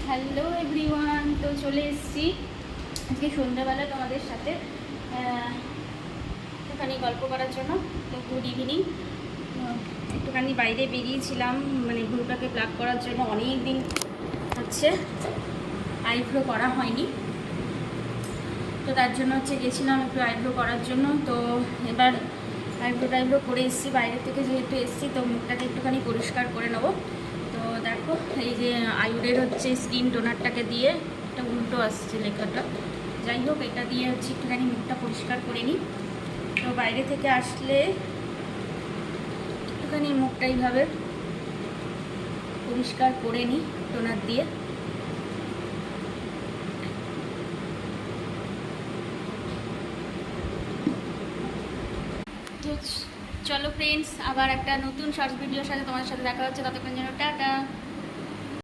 Hello everyone, তো চলে এসেছি আজকে সন্ধ্যাবেলা তোমাদের সাথে একটুখানি গল্প করার জন্য। তো গুড ইভিনিং। একটুখানি বাইরে বেরিয়েছিলাম, মানে ভ্রুটাকে প্লাগ করার জন্য। অনেক দিন হচ্ছে আইব্রো করা হয়নি, তো তার জন্য হচ্ছে গেছিলাম একটু আইব্রো করার জন্য। তো এবার আইব্রো করে এসেছি, বাইরে থেকে যেহেতু এসেছি তো মুখটাকে একটুখানি পরিষ্কার করে নেবো। তো দেখো এই যে আয়ুরের হচ্ছে স্কিন টোনারটাকে দিয়ে, এটা উল্টো আসছে লেখাটা, যাই হোক এটা দিয়ে হচ্ছে একটুখানি মুখটা পরিষ্কার করে নিই। তো বাইরে থেকে আসলে একটুখানি মুখটা এইভাবে পরিষ্কার করে নিই টোনার দিয়ে। চলো ফ্রেন্ডস, আবার একটা নতুন শর্টস ভিডিওর সাথে তোমাদের সাথে দেখা হচ্ছে। ততক্ষণ যেন টাটা।